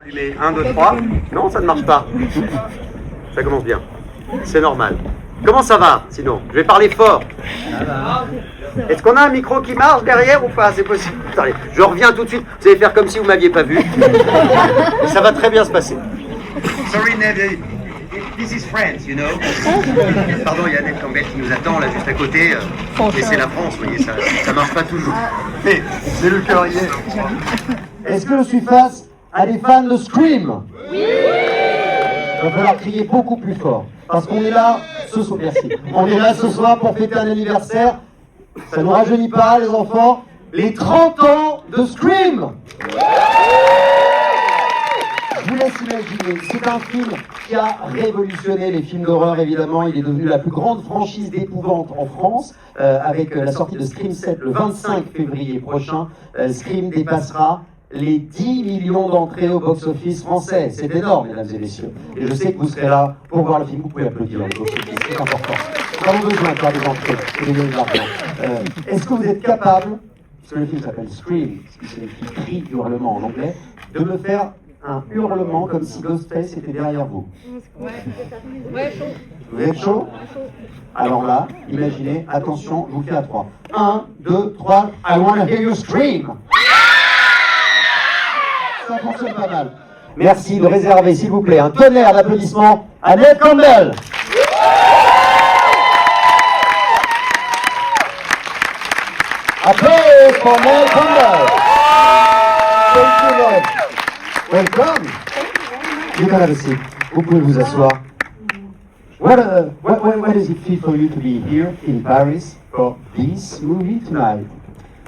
Les 1, 2, 3. Non, ça ne marche pas. Ça commence bien. C'est normal. Comment ça va, sinon? Je vais parler fort. Est-ce qu'on a un micro qui marche derrière ou pas? C'est possible. Attendez, je reviens tout de suite. Vous allez faire comme si vous ne m'aviez pas vu. Ça va très bien se passer. Sorry, Ned. This is France, you know. Pardon, il y a Ned Campbell qui nous attend là juste à côté. Et c'est la France, vous voyez, ça marche pas toujours. Mais c'est le cœur. Est-ce que je suis face à des fans de Scream? Oui. Il va falloir crier beaucoup plus fort. Parce qu'on est là ce soir. Merci. On est là ce soir pour fêter un anniversaire. Ça ne nous rajeunit pas, les enfants. Les 30 ans de Scream. Je vous laisse imaginer, c'est un film qui a révolutionné les films d'horreur, évidemment. Il est devenu la plus grande franchise d'épouvante en France, avec la sortie de Scream 7 le 25 février prochain. Scream dépassera les 10 millions d'entrées au box-office français. C'est énorme, mesdames et messieurs. Et je sais que vous serez là pour voir le film. Vous pouvez applaudir le box-office, c'est important. Nous avons besoin de faire des entrées et de gagner de l'argent. Est-ce que vous êtes capable, puisque le film s'appelle Scream, ce qui signifie cri, hurlement en anglais, de me faire un hurlement comme si Ghostface était derrière vous? Ouais, chaud. Vous êtes chaud? Alors là, imaginez, attention, je vous le fais à 3. 1, 2, 3, I wanna hear you scream! Ça fonctionne pas mal. Merci de réserver, s'il vous plaît, un tonnerre d'applaudissements à Ned Campbell. Applaudissements pour Ned Campbell. Thank you, Ned. Welcome. You can have a seat. Vous pouvez vous asseoir. What does it feel for you to be here in Paris for this movie tonight?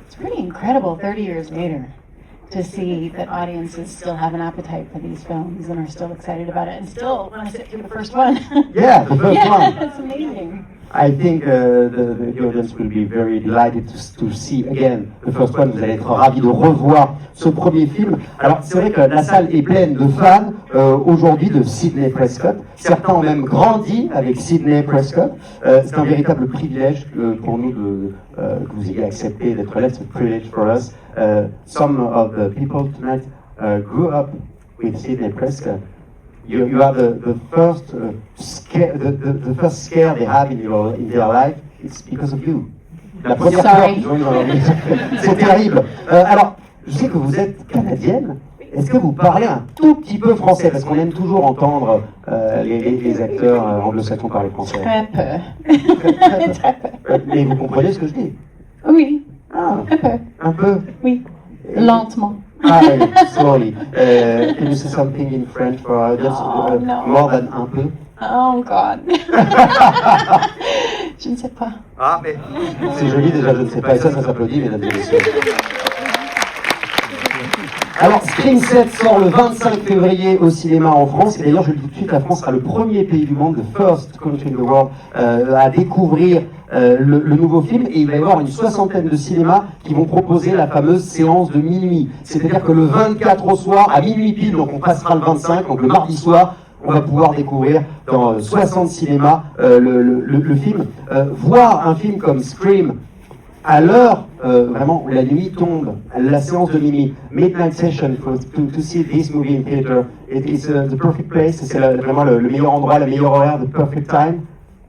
It's pretty incredible 30 years later to see that audiences still have an appetite for these films and are still excited about it and still want to sit through the first one. Yeah, the first one. It's amazing. I think the audience will be very delighted to see again the first one. Vous allez être ravis de revoir ce premier film. Alors c'est vrai que la salle est pleine de fans aujourd'hui de Sidney Prescott. Certains ont même grandi avec Sidney Prescott. C'est un véritable privilège pour nous que vous ayez accepté d'être là. C'est un privilege for us. Some of the people tonight grew up with Sidney Prescott. You are the first scare, the first scare they have in their life. It's because of you. La première peur qu'ils ont eu dans leur vie. C'est terrible. Alors, je sais que vous êtes canadienne. Est-ce que vous parlez un tout petit peu français? Parce qu'on aime toujours entendre les acteurs anglo-saxons parler français. Très peu. Très peu. Mais vous comprenez ce que je dis? Oui. Ah, Un peu. un peu. Oui. Lentement. Ah, slowly. Can you say something in French for just no. more than un peu? Oh God. Je ne sais pas. Ah, mais C'est joli déjà, je ne sais pas, et ça s'applaudit, mesdames et messieurs. Alors, Scream 7 sort le 25 février au cinéma en France, et d'ailleurs, je le dis tout de suite, la France sera le premier pays du monde, the first country in the world, à découvrir le nouveau film, et il va y avoir une soixantaine de cinémas qui vont proposer la fameuse séance de minuit. C'est-à-dire que le 24 au soir, à minuit pile, donc on passera le 25, donc le mardi soir, on va pouvoir découvrir dans 60 cinémas le film. Voir un film comme Scream à l'heure vraiment où la nuit tombe, la séance de minuit, midnight session to see this movie in theater, it is the perfect place. C'est vraiment le meilleur endroit, le meilleur horaire, the perfect time.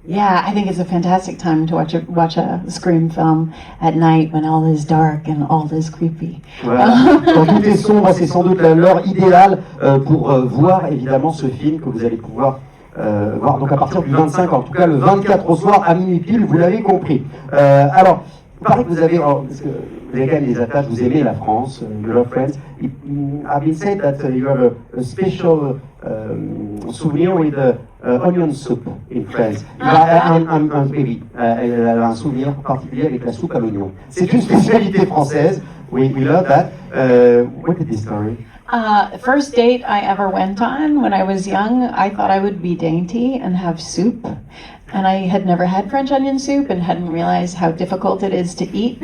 Yeah, I think it's a fantastic time to watch a Scream film at night when all is dark and all is creepy. Voilà. Quand tout est sombre, c'est sans doute l'heure idéale pour voir évidemment ce film que vous allez pouvoir voir donc à partir du 25, en tout cas le 24 au soir à minuit pile, vous l'avez compris. Alors, il paraît que vous avez, parce que vous avez quand même des attaches, vous aimez la France, you love France. I've been said that you have a special souvenir with onion soup in France. Un souvenir particulier avec la soupe à l'oignon. C'est une spécialité française. We love that. What is this story? The first date I ever went on when I was young, I thought I would be dainty and have soup. And I had never had French onion soup and hadn't realized how difficult it is to eat.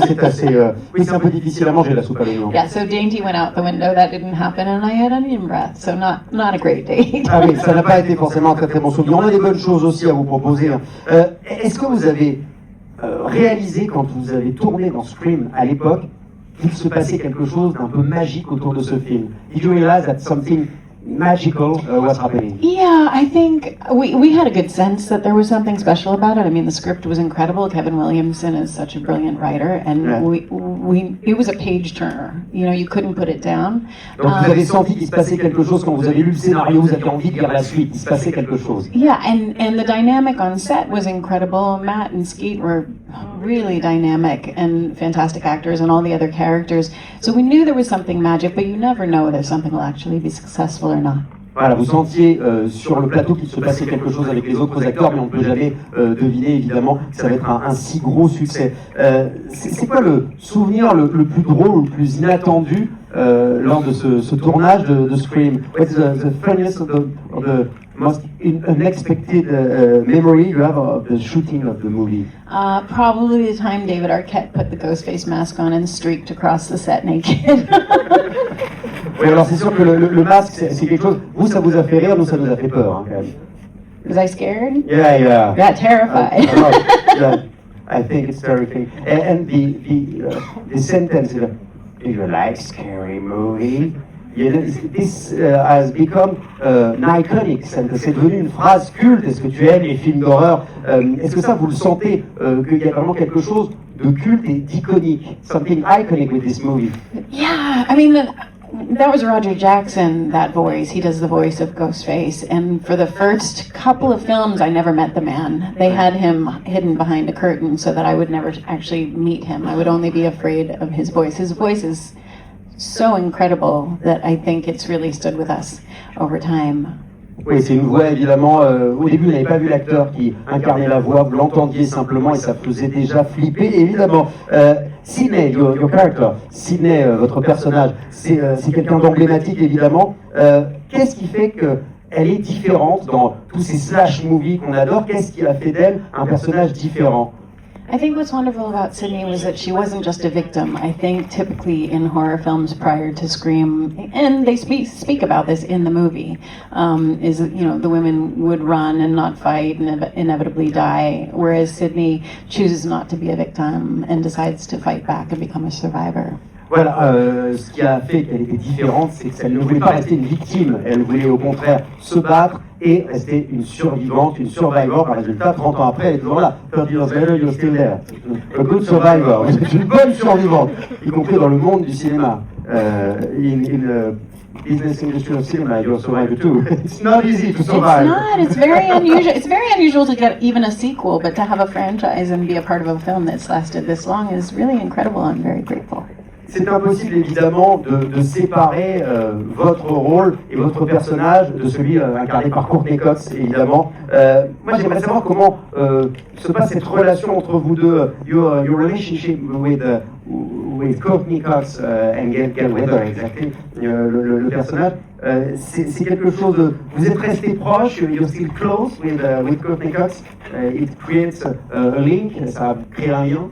C'est assez, oui, c'est un peu difficile à manger la soupe à l'oignon. Yeah, so dainty went out the window. That didn't happen, and I had onion breath. So not a great date. Ah oui, ça n'a pas été forcément un très très bon souvenir. On a des bonnes choses aussi à vous proposer. Est-ce que vous avez réalisé quand vous avez tourné dans Scream à l'époque qu'il se passait quelque chose d'un peu magique autour de ce film? Did you realize that something magical was happening? Yeah, I think we had a good sense that there was something special about it. I mean, the script was incredible. Kevin Williamson is such a brilliant writer, and it was a page turner. You know, you couldn't put it down. Donc vous avez senti qu'il se passait quelque chose quand vous avez lu le scénario, vous aviez envie de lire la suite, il se passait quelque chose. Yeah, and the dynamic on set was incredible. Matt and Skeet were really dynamic and fantastic actors, and all the other characters. So we knew there was something magic, but you never know whether something will actually be successful or not. Voilà, vous sentiez sur le plateau qu'il se passait quelque chose avec les autres acteurs, mais on ne peut jamais deviner évidemment que ça va être un si gros succès. C'est quoi le souvenir le plus drôle ou le plus inattendu lors de ce tournage de Scream? What's the funniest of the most unexpected memory you have of the shooting of the movie? Probably the time David Arquette put the Ghostface mask on and streaked across the set naked. Oui, alors c'est sûr que le masque, c'est quelque chose. Vous, ça vous a fait rire, nous, ça nous a fait peur, hein, quand même. Was I scared? Yeah. Got terrified. Yeah, I think it's terrifying. And the sentence, do you like scary movie? You know, this has become an iconic sentence. C'est devenu une phrase culte. Est-ce que tu aimes les films d'horreur? Est-ce que ça, vous le sentez, qu'il y a vraiment quelque chose de culte et d'iconique? Something iconic with this movie. Yeah, I mean, that was Roger Jackson, that voice. He does the voice of Ghostface. And for the first couple of films, I never met the man. They had him hidden behind a curtain so that I would never actually meet him. I would only be afraid of his voice. His voice is so incredible that I think it's really stood with us over time. Oui, c'est une voix évidemment. Au début, vous n'avez pas vu l'acteur qui incarnait la voix, vous l'entendiez simplement et ça faisait déjà flipper. Et évidemment, Sidney, your character, Sidney, votre personnage, c'est quelqu'un d'emblématique évidemment. Qu'est-ce qui fait qu'elle est différente dans tous ces slash movies qu'on adore? Qu'est-ce qui a fait d'elle un personnage différent? I think what's wonderful about Sydney was that she wasn't just a victim. I think typically in horror films prior to Scream, and they speak about this in the movie, is, you know, the women would run and not fight and inevitably die, whereas Sydney chooses not to be a victim and decides to fight back and become a survivor. Voilà, ce qui a fait qu'elle était différente, c'est qu'elle ne voulait pas rester une victime, elle voulait au contraire se battre et rester une survivante, une survivor. Par résultat, 30 ans après, elle est toujours là. 30 years later, you're still there. A good survivor. Vous êtes une bonne survivante, y compris dans le monde du cinéma. In business industry of cinema, you're a survivor too. It's not easy to survive. It's not. It's very unusual. It's very unusual to get even a sequel, but to have a franchise and be a part of a film that's lasted this long is really incredible. I'm very grateful. C'est impossible évidemment de séparer votre rôle et votre personnage de celui incarné par Courtney Cox, évidemment. Moi j'aimerais savoir comment se passe cette relation entre vous deux, your relationship with Courtney Cox and Gail Weather, exactly, le personnage. C'est quelque chose de... Vous êtes restés proches, you're still close with Courtney Cox. It creates a link, ça a créé un lien.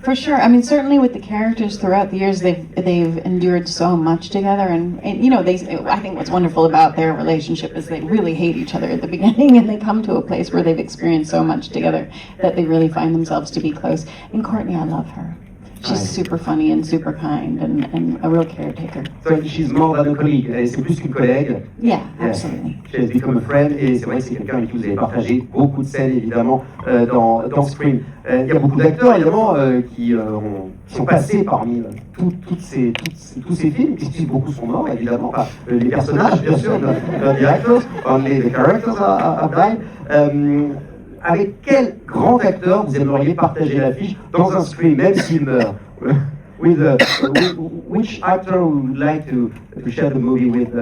For sure. I mean, certainly with the characters throughout the years, they've endured so much together, and you know, I think what's wonderful about their relationship is they really hate each other at the beginning, and they come to a place where they've experienced so much together that they really find themselves to be close. And Courtney, I love her. She's super funny and super kind and a real caretaker. So she's more than a colleague. C'est plus qu'une collègue. Yeah, absolutely. She has become a friend. Et c'est vrai que c'est quelqu'un avec qui vous avez partagé beaucoup de scènes, évidemment, dans Scream. Il y a beaucoup d'acteurs, évidemment, qui sont passés parmi tous ces films, puisque beaucoup sont morts, évidemment. Enfin, les personnages, bien sûr, the actors, only the characters have died. Avec quel grand acteur vous aimeriez partager l'affiche dans un Scream, même s'il meurt? Which actor would you like to share the movie with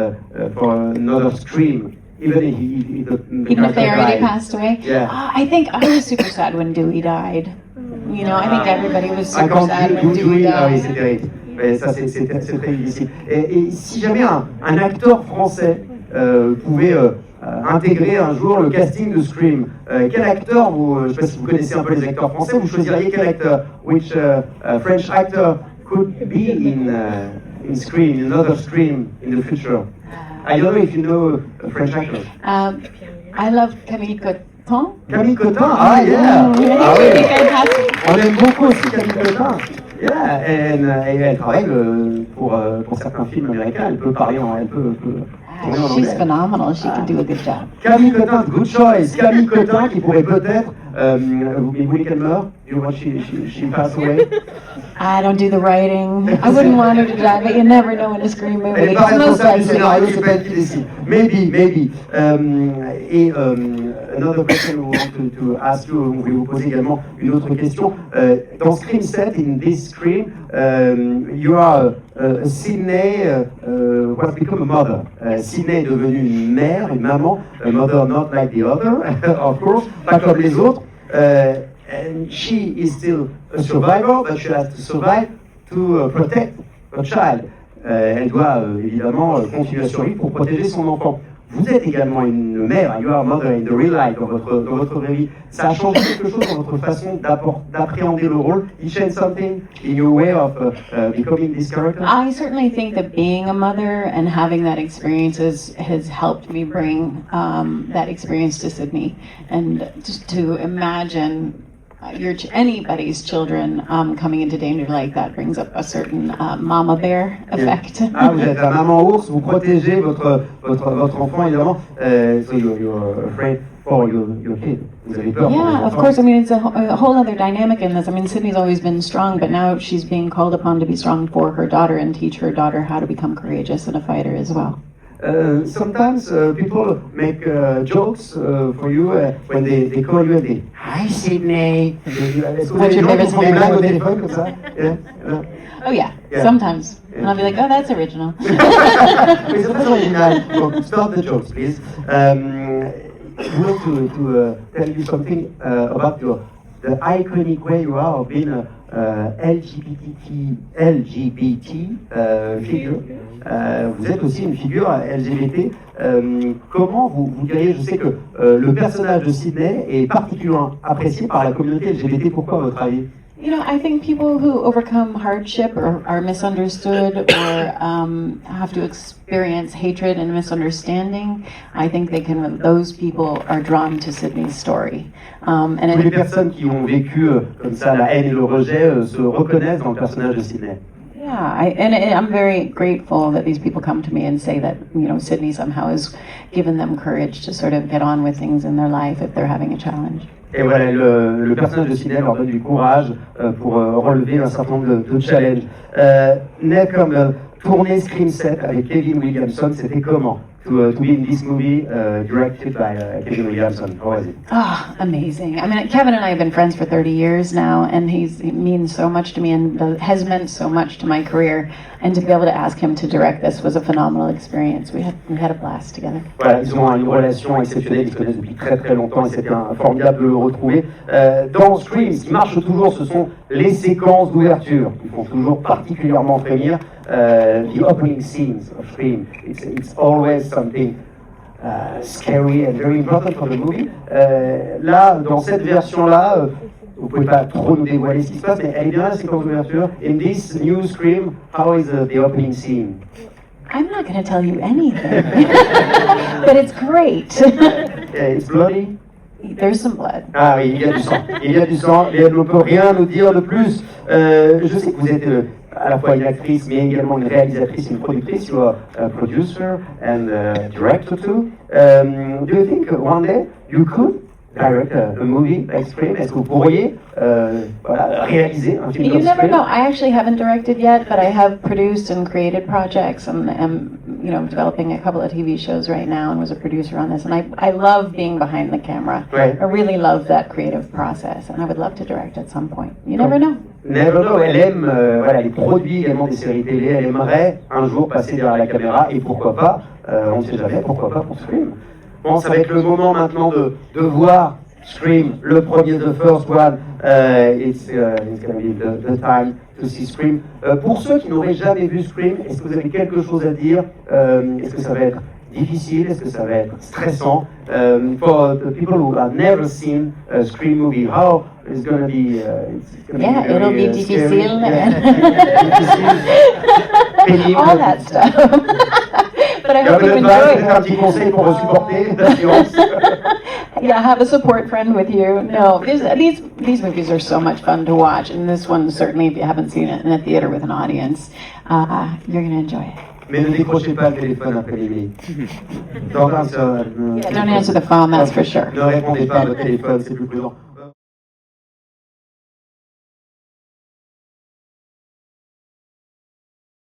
for another Scream? Even if they already passed away? Yeah. I think I was super sad when Dewey died. You know, I think everybody was super sad when Dewey died. Ah oui, c'est terrible. Mais ça, c'est très difficile. Et si jamais un acteur français pouvait intégrer un jour le casting de Scream, quel acteur, je ne sais pas si vous connaissez un peu les acteurs français, vous choisiriez quel acteur? Which French actor could be in Scream, in another Scream in the future? I don't know if you know a French actor. I love Camille Cotin. Camille Cotin, ah yeah! Oui, Ah oui. fantastique. On aime beaucoup aussi Camille Cotin. Yeah, et elle travaille pour certains films américains. Elle peut parler elle peut tourner en She's anglais. phenomenal. She could do a good job. Camille Cotin, good choice. Camille Cotin qui pourrait peut-être. Vous voulez qu'elle meure? You want she pass away? I don't do the writing. I wouldn't want her to die, but you never know in a Scream movie. Elle n'est pas It's most responsable du likely. scénario, c'est pas elle qui décide. Maybe. Another question we want to ask you, on va vous poser également une autre question. Dans Scream 7, in this Scream, you are Sydney has become a mother. Sydney est devenue une mère, une maman, a mother not like the other, of course, pas comme les autres. And she is still a survivor, but she has to survive to protect her child. Elle doit évidemment continuer à survivre pour protéger son enfant. Vous êtes également une mère, you are a mother in the real life, dans votre vraie vie. Ça a changé quelque chose dans votre façon d'appréhender le rôle? It changed something in your way of becoming this character? I certainly think that being a mother and having that experience has helped me bring that experience to Sydney. And just to imagine anybody's children coming into danger like that brings up a certain mama bear effect. Ah, vous êtes la maman ours, vous protégez votre enfant évidemment. So you're afraid for your kid. Vous avez peur pour Yeah, votre of enfant. course. I mean, it's a whole other dynamic in this. I mean, Sydney's always been strong, but now she's being called upon to be strong for her daughter and teach her daughter how to become courageous and a fighter as well. Sometimes people make jokes for you when they call you and they Hi Sydney. Est-ce que vous avez des gens qui font des blagues au téléphone comme ça? Yeah. Oh yeah, Yeah. sometimes. And I'll be like, oh, that's original. Mais c'est très original. Donc, stop the jokes, please. I want to tell you something about the iconic way you are of being a LGBT figure. Vous êtes aussi une figure LGBT. Comment vous diriez, je sais que le personnage de Sydney est particulièrement apprécié par la communauté LGBT. Pourquoi à votre avis? You know, I think people who overcome hardship or are misunderstood or have to experience hatred and misunderstanding, I think those people are drawn to Sydney's story. Toutes les personnes qui ont vécu comme ça la haine et le rejet se reconnaissent dans le personnage de Sydney. Yeah, and I'm very grateful that these people come to me and say that, you know, Sydney somehow has given them courage to sort of get on with things in their life if they're having a challenge. Et voilà, le personnage de Sydney leur donne du courage pour relever un certain nombre de challenges. Ned, tourner Scream 7 avec Kevin Williamson, c'était comment? To be in this movie directed by Kevin Williamson. How was it? Oh, amazing. I mean, Kevin and I have been friends for 30 years now, and he means so much to me and has meant so much to my career. And to be able to ask him to direct this was a phenomenal experience. We had a blast together. Voilà, ils ont une relation exceptionnelle, ils se connaissent depuis très très longtemps et c'était formidable de le retrouver. Dans Scream, ce qui marche toujours, ce sont les séquences d'ouverture qui font toujours particulièrement frémir. The opening scenes of Scream, it's always something scary and very important for the movie. Là, dans cette version-là, vous pouvez pas trop nous dévoiler ce qui se passe, mais elle est bien la séquence d'ouverture. In this new Scream, how is the opening scene? I'm not going to tell you anything, but it's great. It's bloody. There's some blood. Ah oui, il y a du sang. Il y a du sang, et elle ne peut rien nous dire de plus. Je sais que vous êtes à la fois une actrice, mais également une réalisatrice et une productrice. You are a producer and a director too. Do you think one day you could direct a movie like Scream? Est-ce que vous pourriez réaliser un film You comme never Scream? know. I actually haven't directed yet, but I have produced and created projects, and am, you know, developing a couple of TV shows right now, and was a producer on this. And I love being behind the camera. Right. I really love that creative process, and I would love to direct at some point. You never know. Never know. Elle aime, voilà, les produits également des séries télé. Elle aimerait un jour passer derrière la caméra, et pourquoi pas, on ne sait jamais, pourquoi pas pour Scream. Bon, ça va être le moment maintenant de voir Scream, le premier, the first one. It's going to be the time to see Scream. Pour ceux qui n'auraient jamais vu Scream, est-ce que vous avez quelque chose à dire? Est-ce que ça va être difficile? Est-ce que ça va être stressant? For the people who have never seen a Scream movie, how it's going to be? Yeah, very, it'll be difficile. Pénible. All that stuff. But I hope you enjoy C'est it. un petit conseil pour supporter l'assurance. Yeah, have a support friend with you. No, these movies are so much fun to watch, and this one certainly, if you haven't seen it in a theater with an audience, you're going to enjoy it. Mais ne décrochez pas le téléphone après l'émission. Don't answer, Yeah, don't answer the phone, that's for sure. ne répondez pas à votre téléphone, c'est plus prudent.